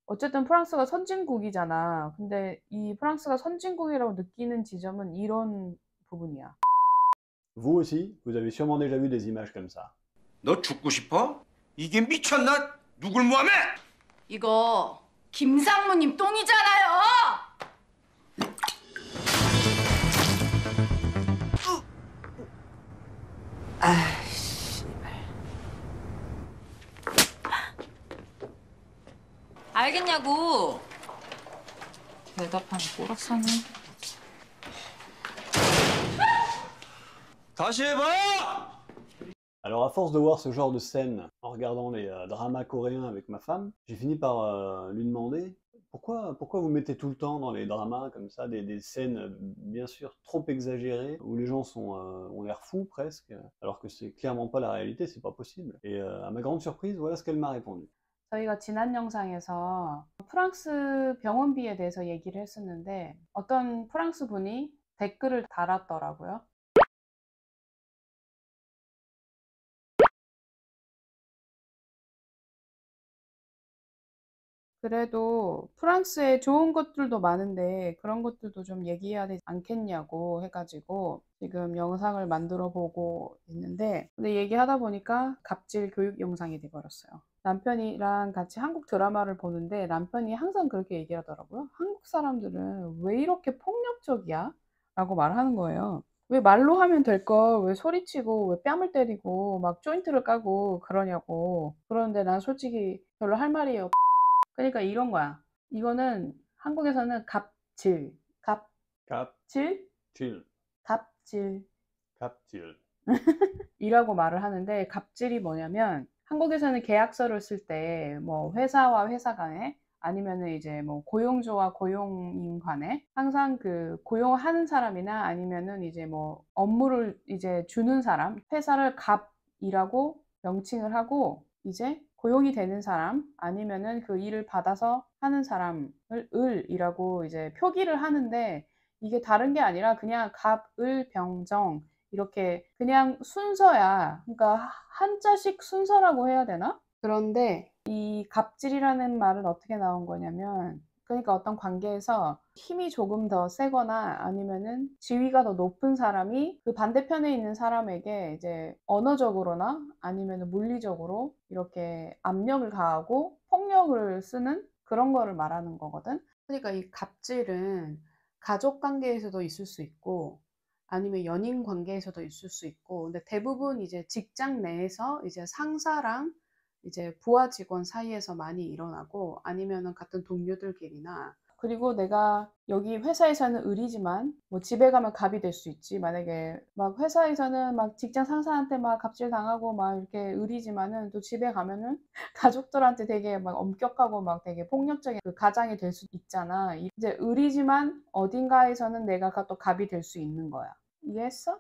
어쨌든 프랑스가 선진국이잖아. 근데 이 프랑스가 선진국이라고 느끼는 지점은 이런 부분이야. Vous aussi, vous avez sûrement déjà vu des images comme ça. 너 죽고 싶어? 이게 미쳤나? 누굴 모함해? 이거 김상무님 똥이잖아요. 알겠냐고. 대답하는 꼬락사네. 다시 해봐! Alors à force de voir ce genre de scène en regardant les dramas coréens avec ma femme, j'ai fini par lui demander pourquoi vous mettez tout le temps dans les dramas comme ça des scènes bien sûr trop exagérées où les gens ont l'air fous presque, alors que c'est clairement pas la réalité, c'est pas possible. Et à ma grande surprise, voilà ce qu'elle m'a répondu. 저희가 지난 영상에서 프랑스 병원비에 대해서 얘기를 했었는데 어떤 프랑스 분이 댓글을 달았더라고요. 그래도 프랑스에 좋은 것들도 많은데 그런 것들도 좀 얘기해야 되지 않겠냐고 해가지고 지금 영상을 만들어 보고 있는데, 근데 얘기하다 보니까 갑질 교육 영상이 돼버렸어요. 남편이랑 같이 한국 드라마를 보는데 남편이 항상 그렇게 얘기하더라고요. 한국 사람들은 왜 이렇게 폭력적이야? 라고 말하는 거예요. 왜 말로 하면 될 걸 왜 소리치고 왜 뺨을 때리고 막 조인트를 까고 그러냐고. 그런데 난 솔직히 별로 할 말이 없. 그러니까 이런 거야. 이거는 한국에서는 갑질, 갑질, Chill, 갑질 captil. 이라고 말을 하는데, 갑질이 뭐냐면 한국에서는 계약서를 쓸 때 뭐 회사와 회사 간에 아니면은 이제 뭐 고용주와 고용인 간에 항상 그 고용하는 사람이나 아니면은 이제 뭐 업무를 이제 주는 사람, 회사를 갑이라고 명칭을 하고 이제 고용이 되는 사람 아니면은 그 일을 받아서 하는 사람을 을이라고 이제 표기를 하는데, 이게 다른 게 아니라 그냥 갑, 을, 병정 이렇게 그냥 순서야. 그러니까 한자식 순서라고 해야 되나? 그런데 이 갑질이라는 말은 어떻게 나온 거냐면, 그러니까 어떤 관계에서 힘이 조금 더 세거나 아니면은 지위가 더 높은 사람이 그 반대편에 있는 사람에게 이제 언어적으로나 아니면 물리적으로 이렇게 압력을 가하고 폭력을 쓰는 그런 거를 말하는 거거든. 그러니까 이 갑질은 가족 관계에서도 있을 수 있고 아니면 연인 관계에서도 있을 수 있고, 근데 대부분 이제 직장 내에서 이제 상사랑 이제 부하 직원 사이에서 많이 일어나고 아니면은 같은 동료들끼리나, 그리고 내가 여기 회사에서는 을이지만 뭐 집에 가면 갑이 될 수 있지. 만약에 막 회사에서는 막 직장 상사한테 막 갑질 당하고 막 이렇게 을이지만은 또 집에 가면은 가족들한테 되게 막 엄격하고 막 되게 폭력적인 그 가장이 될 수 있잖아. 이제 을이지만 어딘가에서는 내가 또 갑이 될 수 있는 거야. 이해했어?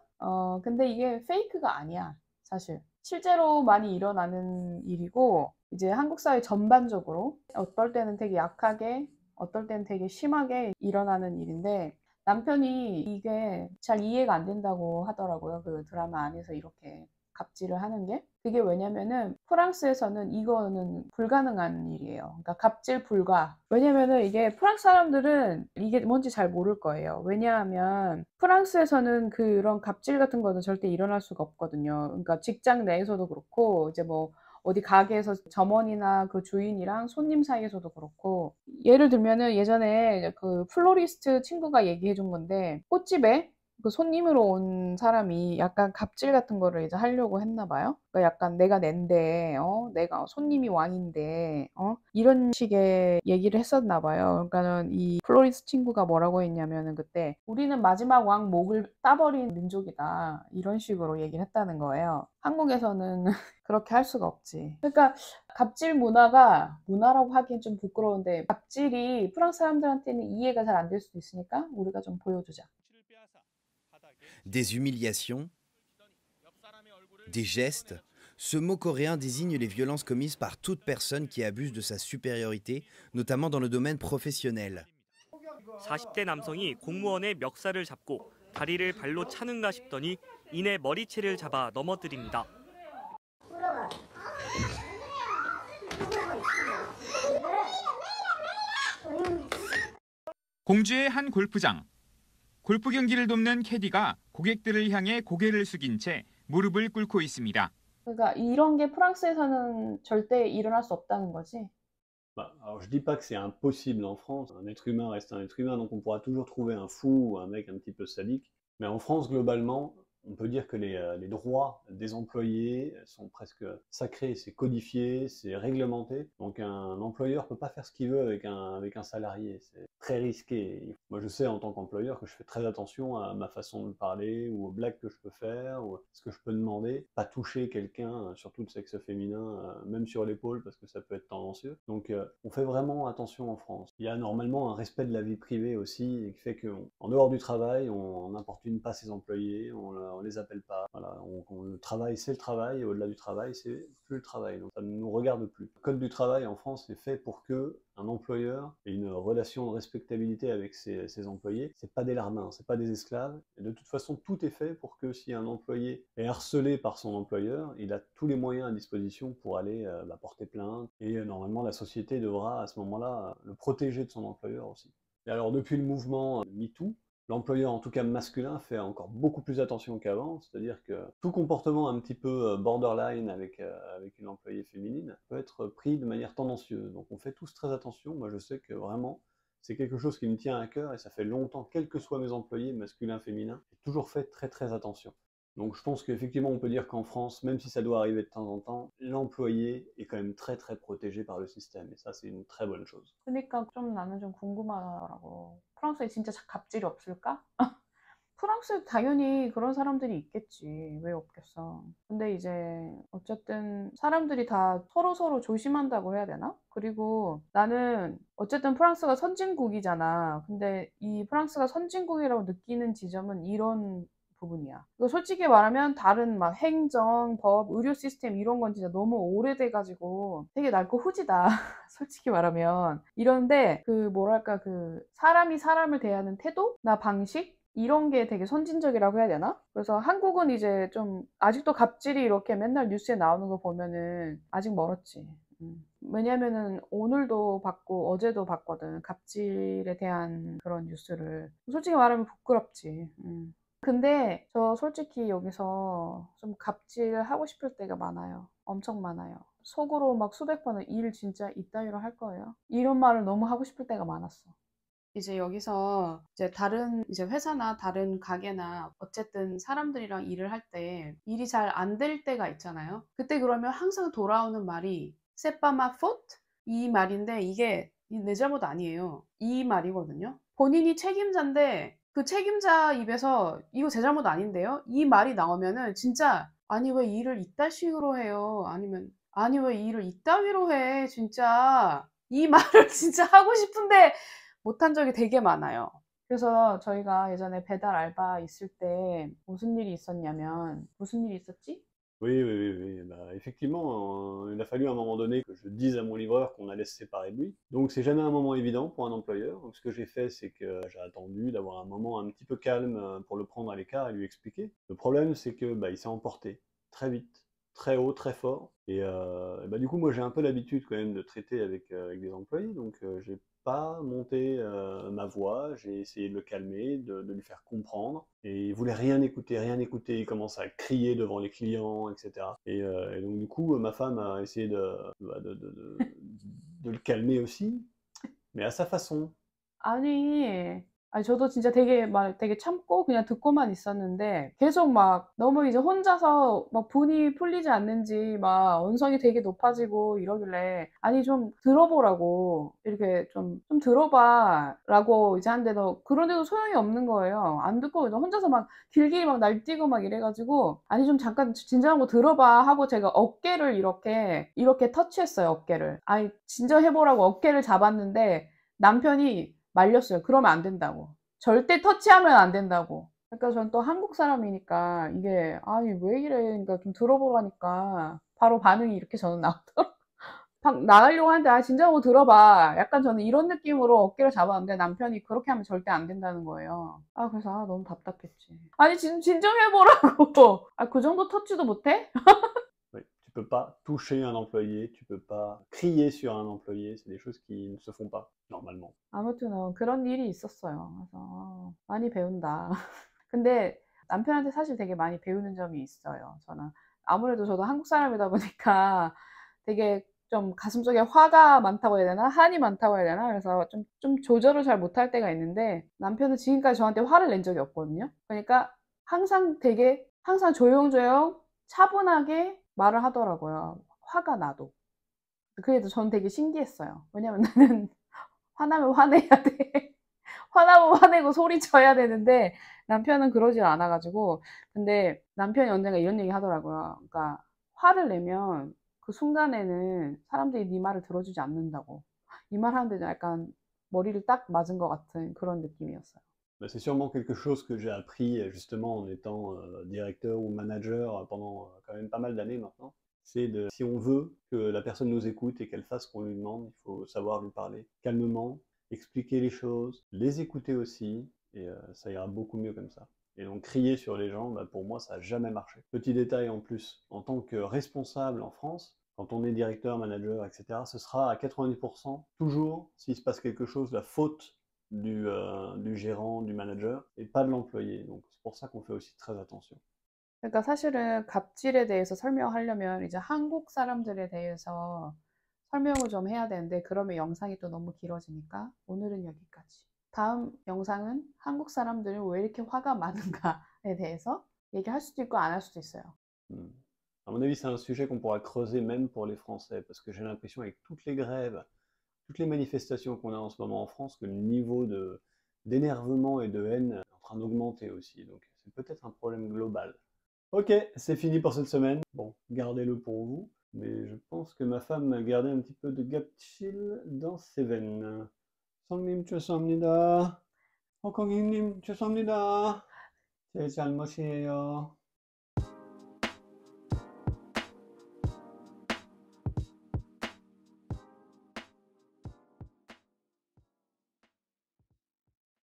근데 이게 페이크가 아니야, 사실. 실제로 많이 일어나는 일이고, 이제 한국 사회 전반적으로 어떨 때는 되게 약하게, 어떨 때는 되게 심하게 일어나는 일인데, 남편이 이게 잘 이해가 안 된다고 하더라고요. 그 드라마 안에서 이렇게 갑질을 하는 게. 그게 왜냐면은 프랑스에서는 이거는 불가능한 일이에요. 그러니까 갑질 불가. 왜냐면은 이게 프랑스 사람들은 이게 뭔지 잘 모를 거예요. 왜냐하면 프랑스에서는 그런 갑질 같은 거는 절대 일어날 수가 없거든요. 그러니까 직장 내에서도 그렇고 이제 뭐 어디 가게에서 점원이나 그 주인이랑 손님 사이에서도 그렇고, 예를 들면은 예전에 그 플로리스트 친구가 얘기해 준 건데, 꽃집에 그 손님으로 온 사람이 약간 갑질 같은 거를 이제 하려고 했나 봐요. 그러니까 약간 내가 낸데, 내가 손님이 왕인데, 이런 식의 얘기를 했었나 봐요. 그러니까는 이 플로리스 친구가 뭐라고 했냐면은 그때 우리는 마지막 왕 목을 따버린 민족이다. 이런 식으로 얘기를 했다는 거예요. 한국에서는 그렇게 할 수가 없지. 그러니까 갑질 문화라고 하기엔 좀 부끄러운데, 갑질이 프랑스 사람들한테는 이해가 잘 안 될 수도 있으니까 우리가 좀 보여주자. Des humiliations, des gestes. Ce mot coréen désigne les violences commises par toute personne qui abuse de sa supériorité, notamment dans le domaine professionnel. 40대 남성이 공무원의 멱살을 잡고 다리를 발로 차는가 싶더니 이내 머리채를 잡아 넘어뜨립니다. 공주의 한 골프장. 골프 경기를 돕는 캐디가 고객들을 향해 고개를 숙인 채 무릎을 꿇고 있습니다. 그러니까 이런 게 프랑스에서는 절대 일어날 수 없다는 거지. Bah, alors je dis pas que c'est impossible en France, un être humain reste un être humain, donc on pourra toujours trouver un fou ou un mec un petit peu sadique. Mais en France, globalement, on peut dire que les droits des employés sont presque sacrés, c'est codifié, c'est réglementé. Donc un employeur peut pas faire ce qu'il veut avec un salarié, c'est très risqué. Moi je sais en tant qu'employeur que je fais très attention à ma façon de parler ou aux blagues que je peux faire ou à ce que je peux demander. Pas toucher quelqu'un, surtout de sexe féminin, même sur l'épaule parce que ça peut être tendancieux. Donc on fait vraiment attention en France. Il y a normalement un respect de la vie privée aussi et qui fait qu'en dehors du travail, on n'importune pas ses employés, on les appelle pas. Voilà, le travail, c'est le travail, et au-delà du travail, c'est plus le travail. Donc ça ne nous regarde plus. Le code du travail en France est fait pour que un employeur ait une relation de respectabilité avec ses employés. C'est pas des larbins, c'est pas des esclaves. Et de toute façon, tout est fait pour que si un employé est harcelé par son employeur, il a tous les moyens à disposition pour aller porter plainte. Et normalement, la société devra à ce moment-là le protéger de son employeur aussi. Et alors, depuis le mouvement MeToo, l'employeur, en tout cas masculin, fait encore beaucoup plus attention qu'avant, c'est-à-dire que tout comportement un petit peu borderline avec une employée féminine peut être pris de manière tendancieuse. Donc on fait tous très attention. Moi je sais que vraiment, c'est quelque chose qui me tient à cœur et ça fait longtemps, quels que soient mes employés, masculins, féminins, j'ai toujours fait très très attention. Donc je pense qu'effectivement on peut dire qu'en France, même si ça doit arriver de temps en temps, l'employé est quand même très très protégé par le système et ça c'est une très bonne chose. 그러니까 좀 나는 좀 궁금하더라고. 프랑스에 진짜 갑질이 없을까? 프랑스에 당연히 그런 사람들이 있겠지. 왜 없겠어. 근데 이제 어쨌든 사람들이 다 서로서로 조심한다고 해야 되나? 그리고 나는 어쨌든 프랑스가 선진국이잖아. 근데 이 프랑스가 선진국이라고 느끼는 지점은 이런 부분이야. 이거 솔직히 말하면 다른 막 행정, 법, 의료 시스템 이런 건 진짜 너무 오래돼가지고 되게 낡고 후지다. 솔직히 말하면. 이런데 그 뭐랄까 그 사람이 사람을 대하는 태도나 방식? 이런 게 되게 선진적이라고 해야 되나? 그래서 한국은 이제 좀 아직도 갑질이 이렇게 맨날 뉴스에 나오는 거 보면은 아직 멀었지. 왜냐면은 오늘도 봤고 어제도 봤거든. 갑질에 대한 그런 뉴스를. 솔직히 말하면 부끄럽지. 근데 저 솔직히 여기서 좀 갑질하고 싶을 때가 많아요. 엄청 많아요. 속으로 막 수백 번은 일 진짜 이따위로 할 거예요. 이런 말을 너무 하고 싶을 때가 많았어. 이제 여기서 이제 다른 이제 회사나 다른 가게나 어쨌든 사람들이랑 일을 할 때 일이 잘 안 될 때가 있잖아요. 그때 그러면 항상 돌아오는 말이 C'est pas ma faute? 이 말인데 이게 내 잘못 아니에요. 이 말이거든요. 본인이 책임자인데 그 책임자 입에서 이거 제 잘못 아닌데요? 이 말이 나오면은 진짜 아니 왜 일을 이따식으로 해요? 아니면 아니 왜 일을 이따위로 해? 진짜 이 말을 진짜 하고 싶은데 못한 적이 되게 많아요. 그래서 저희가 예전에 배달 알바 있을 때 무슨 일이 있었냐면 무슨 일이 있었지? Oui. Bah, effectivement, il a fallu à un moment donné que je dise à mon livreur qu'on allait se séparer de lui. Donc c'est jamais un moment évident pour un employeur. Donc ce que j'ai fait, c'est que j'ai attendu d'avoir un moment un petit peu calme pour le prendre à l'écart et lui expliquer. Le problème, c'est que il s'est emporté très vite, très haut, très fort. Et du coup, moi j'ai un peu l'habitude quand même de traiter avec des employés. Donc j'ai pas monté ma voix, j'ai essayé de le calmer, de lui faire comprendre. Et il voulait rien écouter, il commence à crier devant les clients, etc. Et donc du coup, ma femme a essayé de le calmer aussi, mais à sa façon. 아니 저도 진짜 되게 참고 그냥 듣고만 있었는데 계속 막 너무 이제 혼자서 막 분이 풀리지 않는지 막 언성이 되게 높아지고 이러길래 아니 좀 들어보라고 이렇게 좀 들어봐 라고 이제 하는데 너 그런데도 소용이 없는 거예요. 안 듣고 혼자서 막 길길이 막 날뛰고 막 이래가지고 아니 좀 잠깐 진정하고 들어봐 하고 제가 어깨를 이렇게 터치했어요. 어깨를. 아니 진정해보라고 어깨를 잡았는데 남편이 말렸어요. 그러면 안 된다고. 절대 터치하면 안 된다고. 그러니까 전 또 한국 사람이니까 이게 아니 왜 이래. 그러니까 좀 들어보라니까 바로 반응이 이렇게 저는 나오더라고요. 막 나가려고 하는데 아 진정하고 들어봐. 약간 저는 이런 느낌으로 어깨를 잡았는데 남편이 그렇게 하면 절대 안 된다는 거예요. 아 그래서 너무 답답했지. 아니 진정해보라고. 아 그 정도 터치도 못해? Oui. Tu peux pas toucher un employé, tu peux pas crier sur un employé, c'est des choses qui ne se font pas normalement. 아무튼 그런 일이 있었어요. 그래서 많이 배운다. 근데 남편한테 사실 되게 많이 배우는 점이 있어요. 저는 아무래도 저도 한국 사람이다 보니까 되게 좀 가슴속에 화가 많다고 해야 되나? 한이 많다고 해야 되나? 그래서 좀 조절을 잘 못할 때가 있는데 남편은 지금까지 저한테 화를 낸 적이 없거든요. 그러니까 항상 조용조용 차분하게 말을 하더라고요. 화가 나도. 그게 저는 되게 신기했어요. 왜냐면 나는 화나면 화내야 돼. 화나면 화내고 소리쳐야 되는데 남편은 그러질 않아 가지고. 근데 남편이 언젠가 이런 얘기 하더라고요. 그러니까 화를 내면 그 순간에는 사람들이 네 말을 들어주지 않는다고. 이 말 하는데 약간 머리를 딱 맞은 것 같은 그런 느낌이었어요. Bah, c'est sûrement quelque chose que j'ai appris justement en étant directeur ou manager pendant quand même pas mal d'années maintenant. C'est de, si on veut que la personne nous écoute et qu'elle fasse ce qu'on lui demande, il faut savoir lui parler calmement, expliquer les choses, les écouter aussi, et ça ira beaucoup mieux comme ça. Et donc crier sur les gens, bah, pour moi, ça n'a jamais marché. Petit détail en plus, en tant que responsable en France, quand on est directeur, manager, etc., ce sera à 90% toujours, s'il se passe quelque chose, la faute du gérant, du manager, et pas de l'employé. Donc c'est pour ça qu'on fait aussi très attention. 그러니까 사실은 갑질에 대해서 설명하려면 이제 한국 사람들에 대해서 설명을 좀 해야 되는데 그러면 영상이 또 너무 길어지니까 오늘은 여기까지. 다음 영상은 한국 사람들은 왜 이렇게 화가 많은가에 대해서 얘기할 수도 있고 안 할 수도 있어요. À mon avis, c'est un sujet qu'on pourra creuser même pour les Français, parce que j'ai l'impression avec toutes les grèves, toutes les manifestations qu'on a en ce moment en France, que le niveau d'énervement et de haine est en train d'augmenter aussi. Donc c'est peut-être un problème global. Ok, c'est fini pour cette semaine. Bon, gardez-le pour vous. Mais je pense que ma femme a gardé un petit peu de Gapchil dans ses veines. 성님 죄송합니다. 허공이님 죄송합니다. 제 잘못이에요.